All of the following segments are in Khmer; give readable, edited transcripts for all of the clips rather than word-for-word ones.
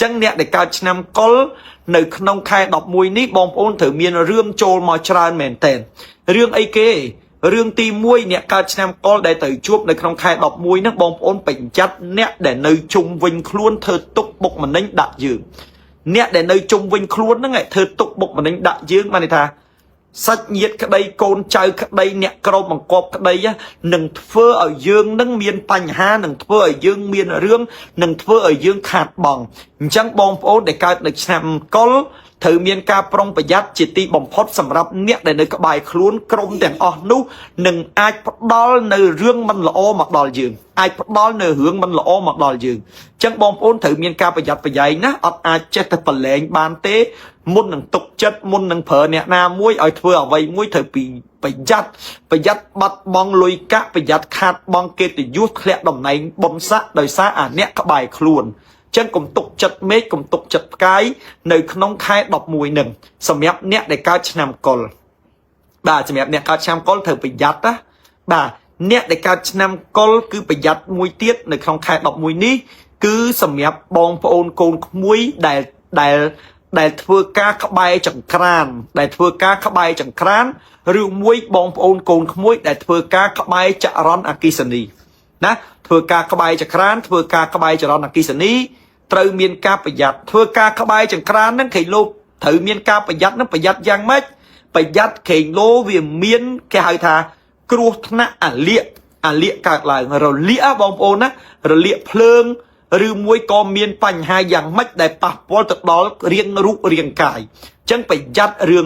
ចឹងអ្នកដែលកើតឆ្នាំកុលនៅក្នុងខែ11នេះបងប្អូនត្រូវមានរឿងចូលមកច្រើនមែនតើរឿងអីគេរឿងទី1អ្នកកើតឆ្នាំកុលដែលត្រូវជួបនៅក្នុងខែ11ហ្នឹងបងប្អូនបញ្ចាត់អ្នកដែលនៅជុំវិញខ្លួនធ្វើទុកបុកម្នេញដាក់យើងអ្នកដែលនៅជុំវិញខ្លួនហ្នឹងធ្វើទុកបុកម្នេញដាក់យើងបានន័យថាសាច់ញាតិក្តីកូនចៅក្តីអ្នកក្រមបង្កប់ក្តីនឹងធ្វើឲ្យយើងនឹងមានបញ្ហានឹងធ្វើឲ្យយើងមានរឿងនឹងធ្វើឲ្យយើងខាតបង់អញ្ចឹងបងប្អូនដែលកើតនៅឆ្នាំកុលត្រូវមានការប្រុងប្រយ័ត្នជាទីបំផុតសម្រាប់អ្នកដែលនៅក្បែរខ្លួនក្រុមទាំងអស់នោះនឹងអាចផ្ដល់នៅរឿងមិនល្អមកដល់យើងអាចផ្ដល់នៅរឿងមិនល្អមកដល់យើងអញ្ចឹងបងប្អូនត្រូវមានការប្រយ័ត្នប្រយែងណាអត់អាចចេះតែប្រឡែងបានទេមុននឹងទុកចិត្តមុននឹងប្រើអ្នកណាមួយឲ្យធ្វើអ្វីមួយត្រូវពីប្រយ័ត្នបាត់បង់លុយកាក់ប្រយ័ត្នខាតបង់កិត្តិយសធ្លាក់តំណែងបុណ្យស័ក្តិដោយសារអាអ្នកក្បែរខ្លួនចឹងកុំទុកចិត្តមេឃកុំទុកចិត្តផ្កាយនៅក្នុងខែ11នឹងសម្រាប់អ្នកដែលកើតឆ្នាំកុលបាទសម្រាប់អ្នកកើតឆ្នាំកុលត្រូវប្រយ័ត្នណាបាទអ្នកដែលកើតឆ្នាំកុលគឺប្រយ័ត្នមួយទៀតនៅក្នុងខែ11នេះគឺសម្រាប់បងប្អូនកូនក្មួយដែលធ្វើការក្បែរចង្ក្រានដែលធ្វើការក្បែរចង្ក្រានឬមួយបងប្អូនកូនក្មួយដែលធ្វើការក្បែរចរន្តអគ្គិសនីណាធ្វើការក្បែរចង្ក្រានធ្វើការក្បែរចរន្តអគ្គិសនីត្រូវមានការប្រយ័ត្នធ្វើការក្បែរចង្ក្រានហ្នឹងគេលោកត្រូវមានការប្រយ័ត្នហ្នឹងប្រយ័ត្នយ៉ាងម៉េចប្រយ័ត្នខេងលោវាមានគេហៅថាគ្រោះថ្នាក់អាលៀកកើតឡើងរលាកបងប្អូនណារលាកភ្លើងឬមួយក៏មានបញ្ហាយ៉ាងម៉េចដែលប៉ះពាល់ទៅដល់រាងរូបរាងកាយអញ្ចឹងប្រយ័ត្នរឿ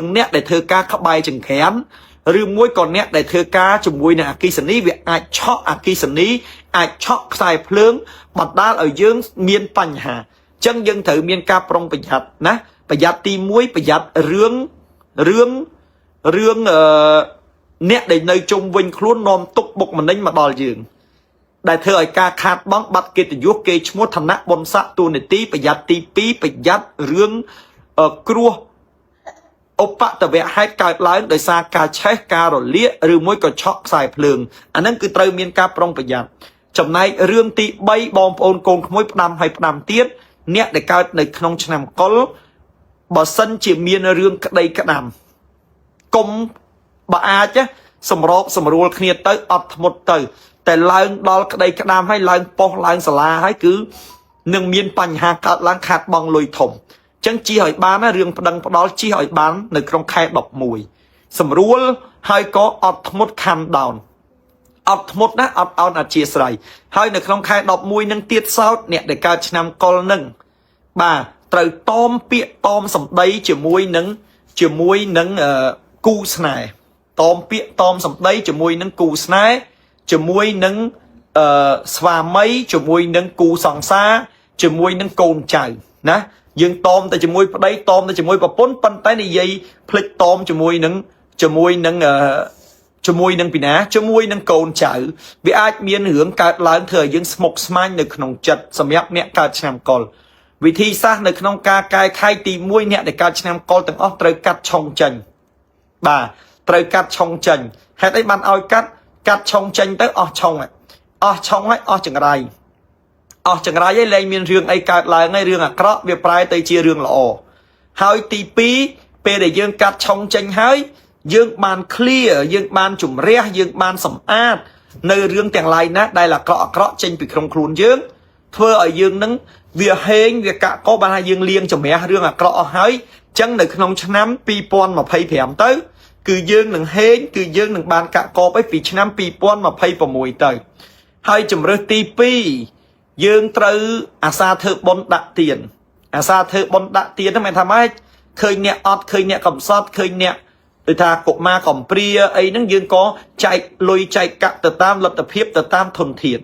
ងអ្នកដែលធ្វើការក្បែរចង្ក្រានឬមួយក៏អ្នកដែលធ្វើការជាមួយនឹងអគ្គិសនីវាអាចឆក់អគ្គិសនីអាចឆក់ខ្សែភ្លើងបណ្ដាលឲ្យយើងមានបញ្ហាអញ្ចឹងយើងត្រូវមានការប្រុងប្រយ័ត្នណាប្រយ័ត្នទី1ប្រយ័ត្នរឿងអ្នកដែលនៅជុំវិញខ្លួននាំទុកបុកម្នេញមកដល់យើងដែលធ្វើឲ្យការខាតបង់បាត់កិត្តិយសគេឈ្មោះឋានៈបុណ្យស័ក្តិទូនាទីប្រយ័ត្នទី2ប្រយ័ត្នរឿងគ្រោះឧបតវហេតុកើតឡើងដោយសារការឆេះការរលាកឬមួយក៏ឆក់ខ្សែភ្លើងអាហ្នឹងគឺត្រូវមានការប្រុងប្រយ័ត្នចំណែករឿងទី3បងប្អូនកូនក្មួយផ្ដាំហើយផ្ដាំទៀតអ្នកដែលកើតនៅក្នុងឆ្នាំកុលបើសិនជាមានរឿងក្តីក្តាំកុំបើអាចសម្របសម្រួលគ្នាទៅអត់ធ្មត់ទៅតែឡើងដល់ក្តីក្តាំហើយឡើងប៉ុសឡើងសាលាហើយគឺនឹងមានបញ្ហាកើតឡើងខាតបង់លុយធំចឹងជិះឲ្យបានណារឿងប្តឹងផ្ដាល់ជិះឲ្យបាននៅក្នុងខែ11សម្រួលហើយក៏អត់ធ្មត់ខំដោនអត់ធ្មត់ណាអត់អោនអធិស្ឋានហើយនៅក្នុងខែ11នឹងទៀតសោតអ្នកដែលកើតឆ្នាំកុលនឹងបាទត្រូវតមពាក្យតមសម្ដីជាមួយនឹងគូស្នេហ៍តមពាក្យតមសម្ដីជាមួយនឹងគូស្នេហ៍ជាមួយនឹងស្វាមីជាមួយនឹងគូសង្សារជាមួយនឹងកូនចៅណាយើងតមតែជាមួយប្តីតមតែជាមួយប្រពន្ធប៉ុន្តែនិយាយភ្លេចតមជាមួយនឹងពីណាជាមួយនឹងកូនចៅវាអាចមានរឿងកើតឡើងធ្វើឲ្យយើងស្មុគស្មាញនៅក្នុងចិត្តសម្រាប់អ្នកកើតឆ្នាំកុលវិធីសាស្ត្រនៅក្នុងការកែខៃទី1អ្នកដែលកើតឆ្នាំកុលទាំងអស់ត្រូវកាត់ឆុងចេញបាទត្រូវកាត់ឆុងចេញហេតុអីបានឲ្យកាត់ឆុងចេញទៅអស់ឆុងហើយអស់ចង្រៃហើយលែងមានរឿងអីកើតឡើងហើយរឿងអាក្រក់វាប្រែទៅជារឿងល្អហើយទី2ពេលដែលយើងកាត់ឆុងចេញហើយយើងបាន clear យើងបានជំរះយើងបានសម្អាតនៅរឿងទាំងឡាយណាដែលអាក្រក់ចេញពីក្នុងខ្លួនយើងធ្វើឲ្យយើងនឹងវាហេងវាកាក់កបបានថាយើងលាងជំរះរឿងអាក្រក់អស់ហើយអញ្ចឹងនៅក្នុងឆ្នាំ2025ទៅគឺយើងនឹងហេងគឺយើងនឹងបានកាក់កបឲ្យពីឆ្នាំ2026ទៅហើយជំរើសទី2យើងត្រូវអាសាធ្វើបុណ្យដាក់ទានហ្នឹងមិនថាម៉េចឃើញអ្នកអត់ឃើញអ្នកកំសត់ឃើញអ្នកដូចថាកុមារកំព្រាអីហ្នឹងយើងក៏ចែកលុយចែកកាក់ទៅតាមលទ្ធភាពទៅតាមធនធាន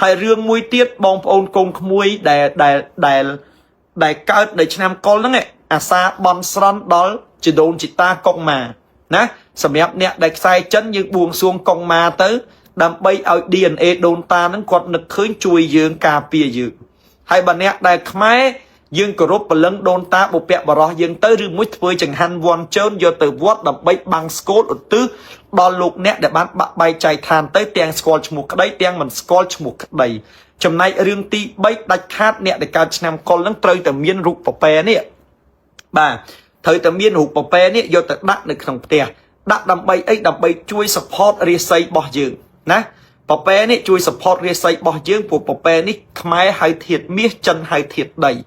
ហើយរឿងមួយទៀតបងប្អូនកូនក្មួយដែលកើតនៅឆ្នាំកុលហ្នឹងអាសាបន់ស្រន់ដល់ជីដូនជីតាកុងម៉ាណាសម្រាប់អ្នកដែលខ្សែចិនយើងបួងសួងកុងម៉ាទៅដើម្បីឲ្យ DNA ដូនតាហ្នឹងគាត់នឹកឃើញជួយយើងការពារយើងហើយបើអ្នកដែលខ្មែរ dương cổ rốt lưng đôn ta bộ bẹ bà rò dương tới rư mũi thưa chẳng hàn vòn trơn do từ vót đập bấy bằng scott ở tứ đo lục nè để bán bạc bay chạy than tới tiền scott một cái đấy tiền mình scott một cái đầy chấm này riêng ti bấy đạch hát nè để cao năm con lăng trời từ miên rụp vào pè nè bà thời từ miên rụp vào pè nè do từ đắt được không tiền đắt đầm bay ấy đầm bay chui support resay bỏ dương nè bà pè nè chui support resay bỏ dương của bà pè nè khai hai thiệt miết chân hai thiệt đầy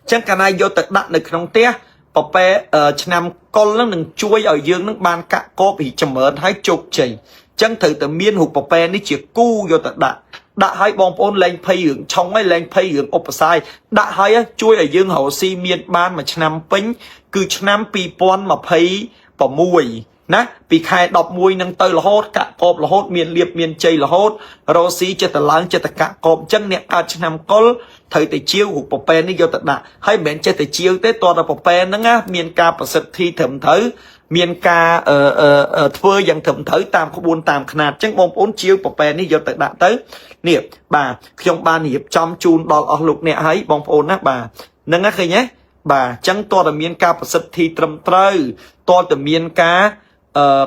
chẳng cả này do từ đắt được không tiền bà pè năm con lăng đừng chui ở dương nước ban cả có bị chấm ớn hay chục chảy chẳng thử từ miên rụp bà pè nè chỉ cu do từ đắt đã hai bom ôn lên phay hưởng trong ấy lên phay hưởng opposite đã hai á chui ở dương hậu si miền ban mà năm pính cứ năm pi pon mà phay bỏ mùi nè vì khai đọc mùi nâng tơi là hốt cả cọp là hốt miền liệp miền chây là hốt rồi xí cho ta láng cho ta cả cọp chân nè cả năm có thời tại chiêu của bọc pen đi vô tận đã hay mẹ cho tại chiêu tới toàn là bọc pen đó á miền ca và sật thi thẩm thử miền ca thưa dần thẩm thử tam có buôn tam khát chẳng bom ôn chiêu bọc pen đi vô tận đã tới nè bà trong ba hiệp trong chun đo ở lục nè ấy bom ôn á bà nâng á khơi nhé bà chẳng toàn là miền ca và sật thi trầm trơi toàn là miền ca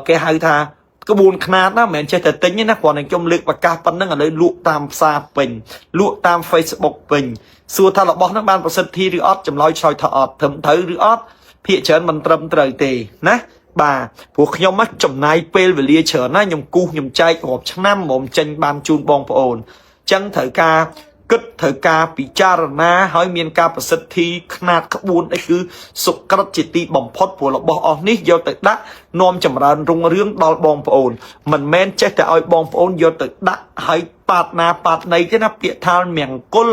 cái hai tha cái buồn khát đó mẹ chơi thật tính nhé nó còn đang trong lực và ca phân nó ở đây lụa tam xa bình lụa tam Facebook bình xua tha là bó nó ban vào sân thi rửa ót chầm lôi choi thọ thầm thử rửa ót phía trên mình trầm trời tề ná bà buộc nhau mắt chầm này pel về lia chờ nó nhầm cu nhầm chay hộp trăm năm mồm tranh ban chun bong phổ ồn chân thở ca kết thở ca bị cha na hỏi miền ca và sân thi khát các buôn ấy cứ sụp các chỉ ti bỏng phốt của lọ bò nít do tự đắc nom chầm ra rung rương đo bong phổ ồn mình men chết tại oi bong phổ ồn do tự đắc hay bạt na bạt này cái nắp địa than miệng côn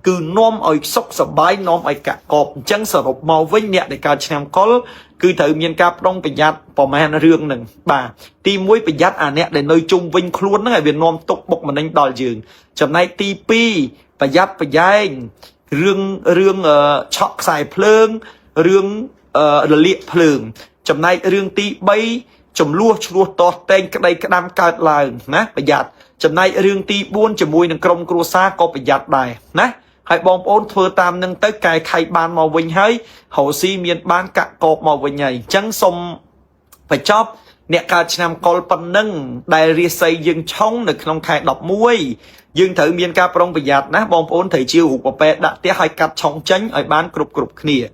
cứ nom oi sốc sờ bái nom oi cả cọp chân sờ rộp màu với nhẹ để cả xem có cứ thử miền ca trong bị giặt bỏ mẹ nó rương nừng bà ti muối bị giặt à nè để nơi chung vinh luôn đó ngày Việt Nam tục bộc mà anh đòi giường chậm này ti pi bị giặt bị dai rương chọc xài phơn rương liệt phơn chậm này rương ti bay chậm lua to tên cái đây cái đam cao là nè bị giặt chậm này rương ti buôn chậm mùi nâng krong cua xa có bị giặt đài nè hai bom ôn thưa tam nâng tới cài khay ban màu vinh hơi hậu si miền ban cả cột màu vinh nhảy trắng sông phải chóp nè cả năm col pan nâng đại ria xây dương trong được không khai đọc muối dương thử miền ca prong bị giặt nè bom ôn thầy chiêu hụt bè đã tiếc hai cặp trong tránh ở ban cục kia